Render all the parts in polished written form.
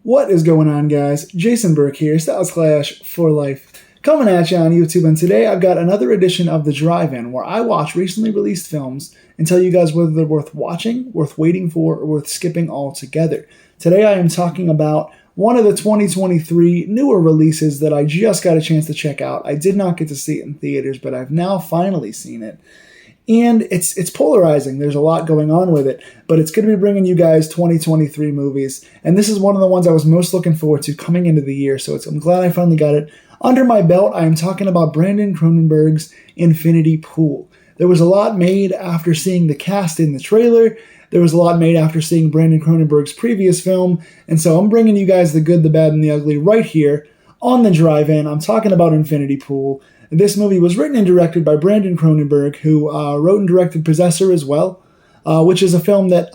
What is going on, guys? Jason Burke here, Styles Clash for Life, coming at you on YouTube. And today I've got another edition of The Drive-In, where I watch recently released films and tell you guys whether they're worth watching, worth waiting for, or worth skipping altogether. Today I am talking about one of the 2023 newer releases that I just got a chance to check out. I did not get to see it in theaters, but I've now finally seen it. And it's polarizing. There's a lot going on with it, but it's going to be bringing you guys 2023 movies. And this is one of the ones I was most looking forward to coming into the year, so I'm glad I finally got it under my belt. I am talking about Brandon Cronenberg's Infinity Pool. There was a lot made after seeing the cast in the trailer. There was a lot made after seeing Brandon Cronenberg's previous film. And so I'm bringing you guys the good, the bad, and the ugly right here on The Drive-In. I'm talking about Infinity Pool. This movie was written and directed by Brandon Cronenberg, who wrote and directed Possessor as well, which is a film that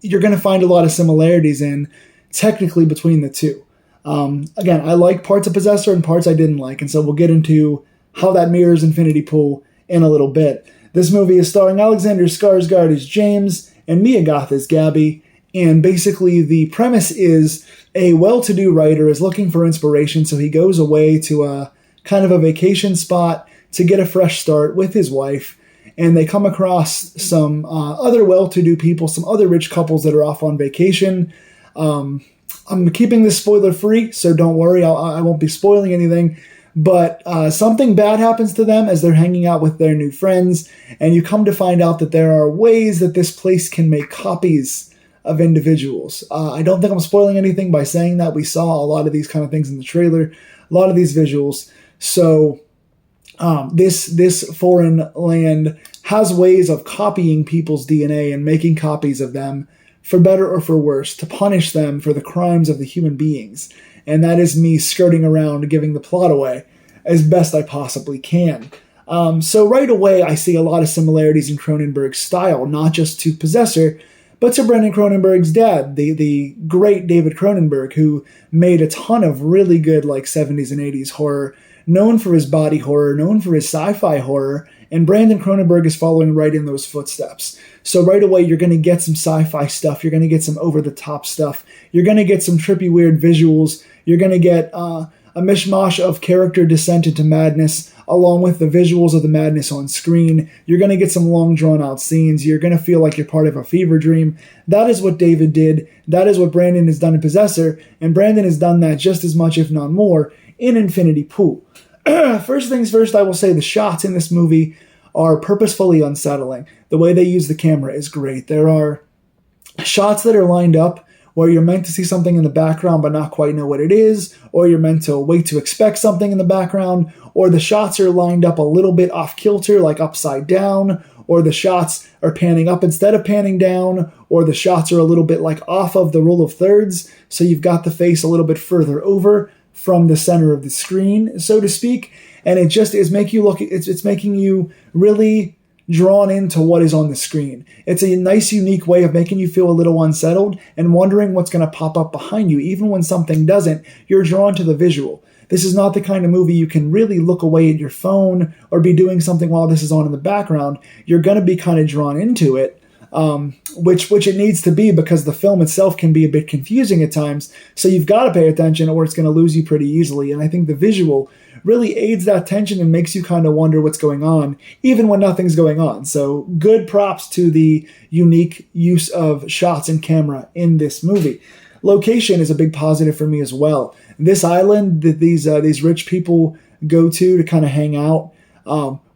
you're going to find a lot of similarities in, technically, between the two. Again, I like parts of Possessor and parts I didn't like, and so we'll get into how that mirrors Infinity Pool in a little bit. This movie is starring Alexander Skarsgård as James and Mia Goth as Gabby, and basically the premise is a well-to-do writer is looking for inspiration, so he goes away to a kind of a vacation spot to get a fresh start with his wife, and they come across some other well-to-do people, some other rich couples that are off on vacation. I'm keeping this spoiler-free, so don't worry, I won't be spoiling anything, but something bad happens to them as they're hanging out with their new friends, and you come to find out that there are ways that this place can make copies of individuals. I don't think I'm spoiling anything by saying that. We saw a lot of these kind of things in the trailer, a lot of these visuals. So this foreign land has ways of copying people's DNA and making copies of them for better or for worse to punish them for the crimes of the human beings. And that is me skirting around giving the plot away as best I possibly can. So right away I see a lot of similarities in Cronenberg's style, not just to Possessor, but to Brandon Cronenberg's dad, the great David Cronenberg, who made a ton of really good 70s and 80s horror, known for his body horror, known for his sci-fi horror, and Brandon Cronenberg is following right in those footsteps. So right away, you're going to get some sci-fi stuff, you're going to get some over-the-top stuff, you're going to get some trippy, weird visuals, you're going to get a mishmash of character descent into madness, along with the visuals of the madness on screen. You're going to get some long, drawn-out scenes, you're going to feel like you're part of a fever dream. That is what David did, that is what Brandon has done in Possessor, and Brandon has done that just as much, if not more, in Infinity Pool. First things first, I will say the shots in this movie are purposefully unsettling. The way they use the camera is great. There are shots that are lined up where you're meant to see something in the background but not quite know what it is, or you're meant to wait to expect something in the background, or the shots are lined up a little bit off kilter, like upside down, or the shots are panning up instead of panning down, or the shots are a little bit off of the rule of thirds, so you've got the face a little bit further over from the center of the screen, so to speak, and it just is it's making you really drawn into what is on the screen. It's a nice, unique way of making you feel a little unsettled and wondering what's going to pop up behind you. Even when something doesn't, you're drawn to the visual. This is not the kind of movie you can really look away at your phone or be doing something while this is on in the background. You're going to be kind of drawn into it, which it needs to be, because the film itself can be a bit confusing at times, so you've got to pay attention or it's going to lose you pretty easily. And I think the visual really aids that tension and makes you kind of wonder what's going on, even when nothing's going on. So good props to the unique use of shots and camera in this movie. Location is a big positive for me as well. This island that these rich people go to kind of hang out,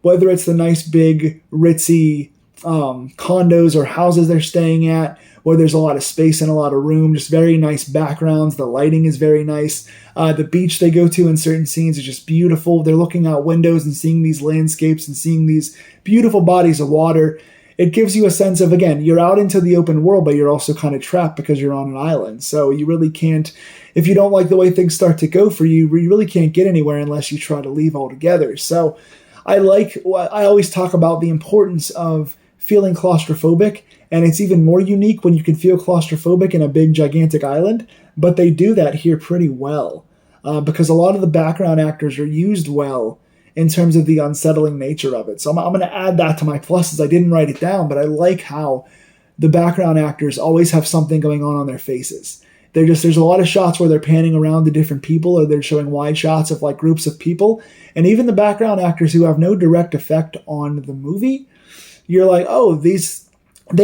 whether it's the nice big ritzy condos or houses they're staying at, where there's a lot of space and a lot of room, just very nice backgrounds. The lighting is very nice. The beach they go to in certain scenes is just beautiful. They're looking out windows and seeing these landscapes and seeing these beautiful bodies of water. It gives you a sense of, again, you're out into the open world, but you're also kind of trapped because you're on an island. So you really can't, if you don't like the way things start to go for you, you really can't get anywhere unless you try to leave altogether. So I always talk about the importance of feeling claustrophobic, and it's even more unique when you can feel claustrophobic in a big, gigantic island, but they do that here pretty well, because a lot of the background actors are used well in terms of the unsettling nature of it. So I'm going to add that to my pluses. I didn't write it down, but I like how the background actors always have something going on their faces. There's a lot of shots where they're panning around the different people, or they're showing wide shots of like groups of people, and even the background actors who have no direct effect on the movie. You're like, oh, they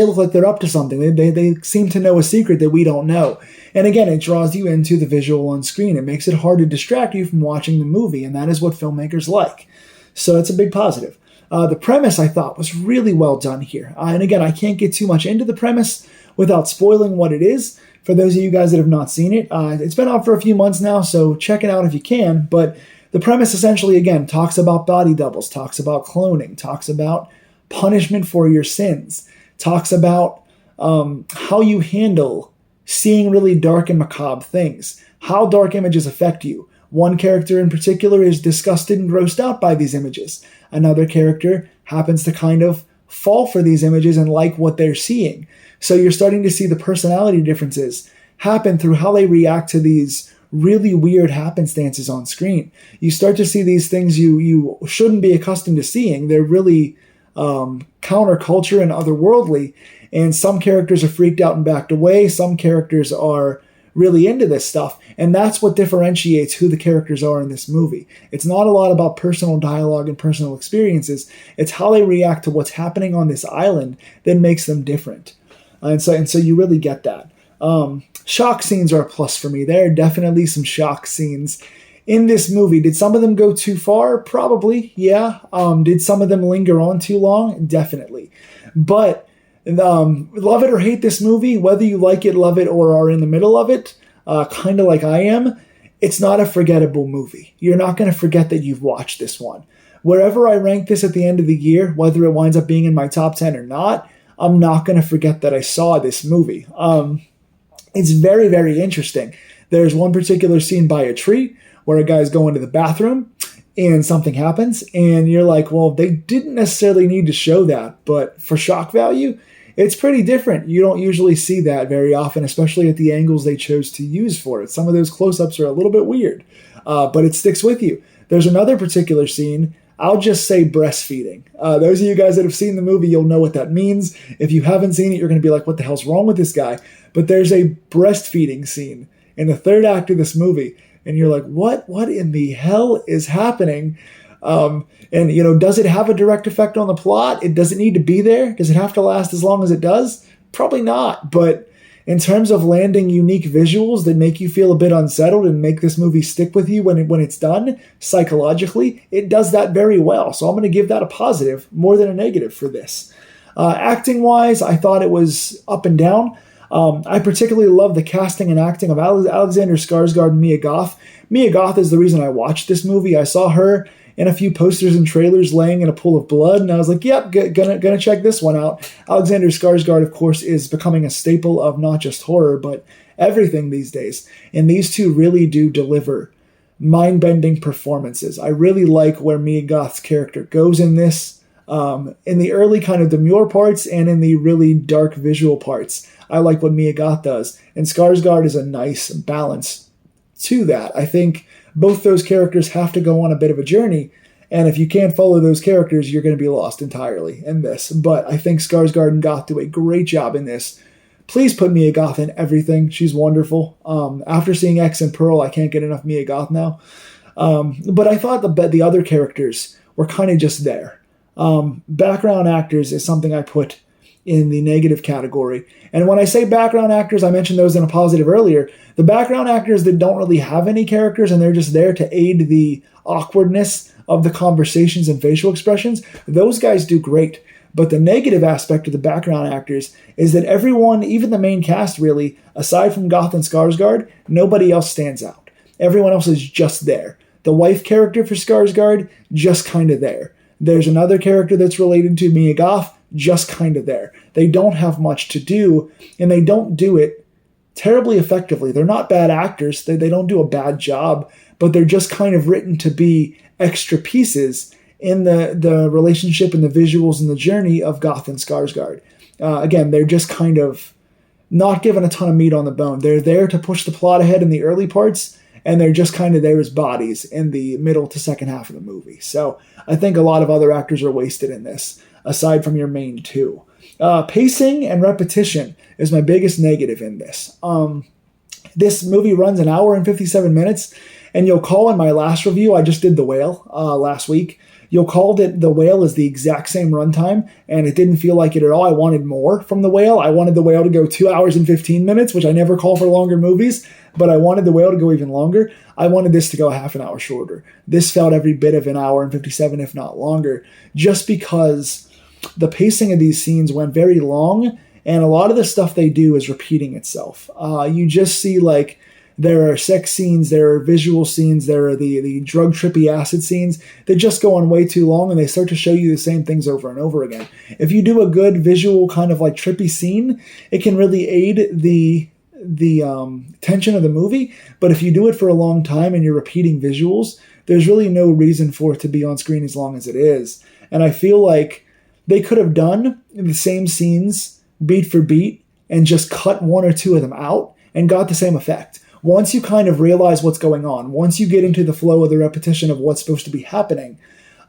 look like they're up to something. They seem to know a secret that we don't know. And again, it draws you into the visual on screen. It makes it hard to distract you from watching the movie, and that is what filmmakers like. So it's a big positive. The premise, I thought, was really well done here. And again, I can't get too much into the premise without spoiling what it is. For those of you guys that have not seen it, it's been out for a few months now, so check it out if you can. But the premise essentially, again, talks about body doubles, talks about cloning, talks about punishment for your sins, talks about how you handle seeing really dark and macabre things, how dark images affect you. One character in particular is disgusted and grossed out by these images. Another character happens to kind of fall for these images and like what they're seeing. So you're starting to see the personality differences happen through how they react to these really weird happenstances on screen. You start to see these things you shouldn't be accustomed to seeing. They're really counterculture and otherworldly, and some characters are freaked out and backed away. Some characters are really into this stuff, and that's what differentiates who the characters are in this movie. It's not a lot about personal dialogue and personal experiences. It's how they react to what's happening on this island that makes them different. And so you really get that. Shock scenes are a plus for me. There are definitely some shock scenes in this movie. Did some of them go too far? Probably, yeah. Did some of them linger on too long? Definitely. But love it or hate this movie, whether you like it, love it, or are in the middle of it, kind of like I am, it's not a forgettable movie. You're not going to forget that you've watched this one. Wherever I rank this at the end of the year, whether it winds up being in my top 10 or not, I'm not going to forget that I saw this movie. It's very, very interesting. There's one particular scene by a tree where a guy's going to the bathroom and something happens, and you're like, well, they didn't necessarily need to show that, but for shock value, it's pretty different. You don't usually see that very often, especially at the angles they chose to use for it. Some of those close-ups are a little bit weird, but it sticks with you. There's another particular scene, I'll just say breastfeeding. Those of you guys that have seen the movie, you'll know what that means. If you haven't seen it, you're going to be like, what the hell's wrong with this guy? But there's a breastfeeding scene in the third act of this movie, and you're like, what in the hell is happening? And, does it have a direct effect on the plot? It doesn't need to be there. Does it have to last as long as it does? Probably not. But in terms of landing unique visuals that make you feel a bit unsettled and make this movie stick with you when it's done, psychologically, it does that very well. So I'm going to give that a positive more than a negative for this. Acting-wise, I thought it was up and down. I particularly love the casting and acting of Alexander Skarsgård and Mia Goth. Mia Goth is the reason I watched this movie. I saw her in a few posters and trailers laying in a pool of blood, and I was like, yep, gonna check this one out. Alexander Skarsgård, of course, is becoming a staple of not just horror, but everything these days. And these two really do deliver mind-bending performances. I really like where Mia Goth's character goes in this, in the early kind of demure parts and in the really dark visual parts. I like what Mia Goth does, and Skarsgård is a nice balance to that. I think both those characters have to go on a bit of a journey, and if you can't follow those characters, you're going to be lost entirely in this. But I think Skarsgård and Goth do a great job in this. Please put Mia Goth in everything. She's wonderful. After seeing X and Pearl, I can't get enough Mia Goth now. But I thought the other characters were kind of just there. Background actors is something I put in the negative category. And when I say background actors, I mentioned those in a positive earlier. The background actors that don't really have any characters and they're just there to aid the awkwardness of the conversations and facial expressions, those guys do great. But the negative aspect of the background actors is that everyone, even the main cast really, aside from Goth and Skarsgård, nobody else stands out. Everyone else is just there. The wife character for Skarsgård, just kind of there. There's another character that's related to Mia Goth, just kind of there. They don't have much to do, and they don't do it terribly effectively. They're not bad actors. They don't do a bad job, but they're just kind of written to be extra pieces in the relationship and the visuals and the journey of Goth and Skarsgård. Again, they're just kind of not given a ton of meat on the bone. They're there to push the plot ahead in the early parts, and they're just kind of there as bodies in the middle to second half of the movie. So I think a lot of other actors are wasted in this, aside from your main two. Pacing and repetition is my biggest negative in this. This movie runs an hour and 57 minutes, and you'll call in my last review, I just did The Whale last week. You'll call that The Whale is the exact same runtime, and it didn't feel like it at all. I wanted more from The Whale. I wanted The Whale to go 2 hours and 15 minutes, which I never call for longer movies, but I wanted The Whale to go even longer. I wanted this to go half an hour shorter. This felt every bit of an hour and 57, if not longer, just because the pacing of these scenes went very long, and a lot of the stuff they do is repeating itself. You just see, like, there are sex scenes, there are visual scenes, there are the drug trippy acid scenes that just go on way too long, and they start to show you the same things over and over again. If you do a good visual kind of like trippy scene, it can really aid the tension of the movie. But if you do it for a long time and you're repeating visuals, there's really no reason for it to be on screen as long as it is. And I feel like they could have done the same scenes beat for beat and just cut one or two of them out and got the same effect. Once you kind of realize what's going on, once you get into the flow of the repetition of what's supposed to be happening,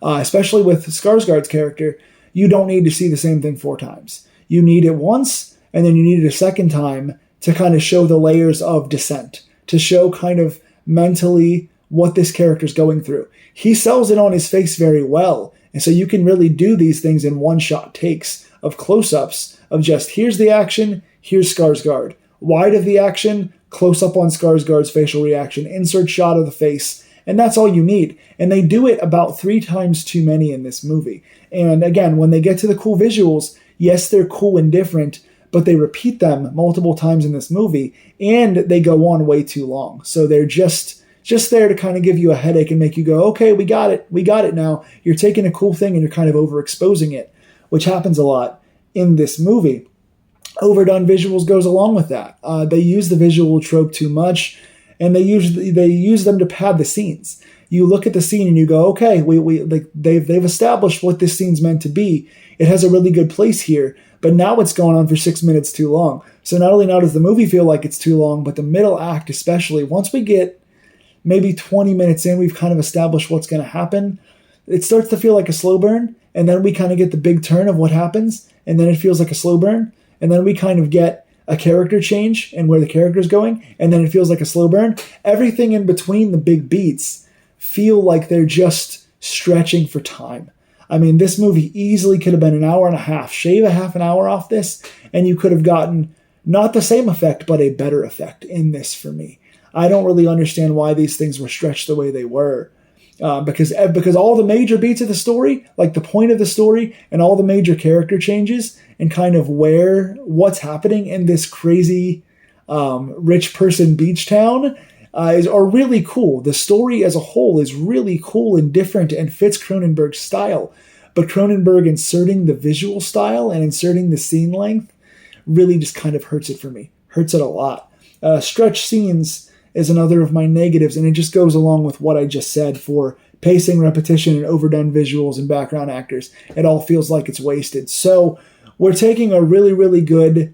especially with Skarsgård's character, you don't need to see the same thing 4 times. You need it once, and then you need it a second time to kind of show the layers of descent, to show kind of mentally what this character's going through. He sells it on his face very well, and so you can really do these things in one-shot takes of close-ups of just, here's the action, here's Skarsgård. Wide of the action, close up on Skarsgård's facial reaction, insert shot of the face, and that's all you need. And they do it about 3 times too many in this movie. And again, when they get to the cool visuals, yes, they're cool and different, but they repeat them multiple times in this movie, and they go on way too long. So they're just there to kind of give you a headache and make you go, okay, we got it now. You're taking a cool thing and you're kind of overexposing it, which happens a lot in this movie. Overdone visuals goes along with that. They use the visual trope too much, and they use them to pad the scenes. You look at the scene and you go, okay, they've established what this scene's meant to be. It has a really good place here, but now it's going on for 6 minutes too long. So not only now does the movie feel like it's too long, but the middle act especially, once we get maybe 20 minutes in, we've kind of established what's going to happen. It starts to feel like a slow burn, and then we kind of get the big turn of what happens, and then it feels like a slow burn. And then we kind of get a character change and where the character's going, and then it feels like a slow burn. Everything in between the big beats feel like they're just stretching for time. I mean, this movie easily could have been an hour and a half. Shave a half an hour off this, and you could have gotten not the same effect, but a better effect in this for me. I don't really understand why these things were stretched the way they were. Because all the major beats of the story, like the point of the story and all the major character changes and kind of what's happening in this crazy rich person beach town are really cool. The story as a whole is really cool and different and fits Cronenberg's style. But Cronenberg inserting the visual style and inserting the scene length really just kind of hurts it for me. Hurts it a lot. Stretch scenes is another of my negatives, and it just goes along with what I just said for pacing, repetition, and overdone visuals and background actors. It all feels like it's wasted. So we're taking a really, really good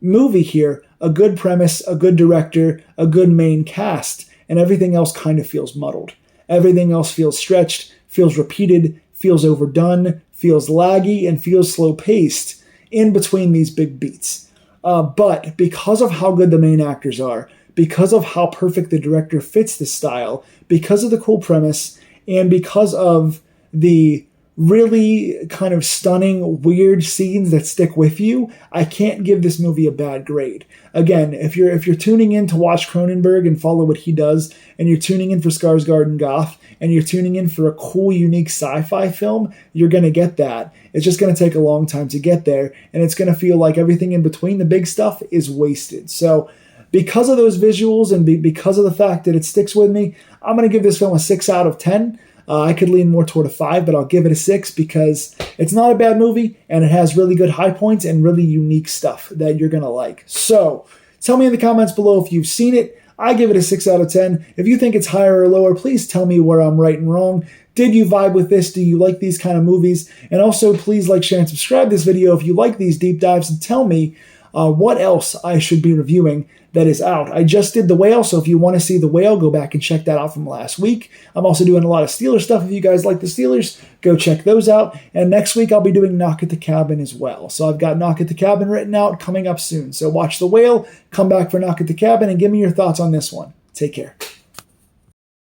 movie here, a good premise, a good director, a good main cast, and everything else kind of feels muddled. Everything else feels stretched, feels repeated, feels overdone, feels laggy, and feels slow-paced in between these big beats. But because of how good the main actors are, because of how perfect the director fits the style, because of the cool premise, and because of the really kind of stunning, weird scenes that stick with you, I can't give this movie a bad grade. Again, if you're tuning in to watch Cronenberg and follow what he does, and you're tuning in for Skarsgård and Goth, and you're tuning in for a cool, unique sci-fi film, you're going to get that. It's just going to take a long time to get there, and it's going to feel like everything in between the big stuff is wasted. So because of those visuals and because of the fact that it sticks with me, I'm going to give this film a 6 out of 10. I could lean more toward a 5, but I'll give it a 6 because it's not a bad movie, and it has really good high points and really unique stuff that you're going to like. So tell me in the comments below if you've seen it. I give it a 6 out of 10. If you think it's higher or lower, please tell me where I'm right and wrong. Did you vibe with this? Do you like these kind of movies? And also, please like, share, and subscribe this video if you like these deep dives, and tell me what else I should be reviewing that is out. I just did The Whale, so if you want to see The Whale, go back and check that out from last week. I'm also doing a lot of Steelers stuff. If you guys like the Steelers, go check those out. And next week, I'll be doing Knock at the Cabin as well. So I've got Knock at the Cabin written out coming up soon. So watch The Whale, come back for Knock at the Cabin, and give me your thoughts on this one. Take care.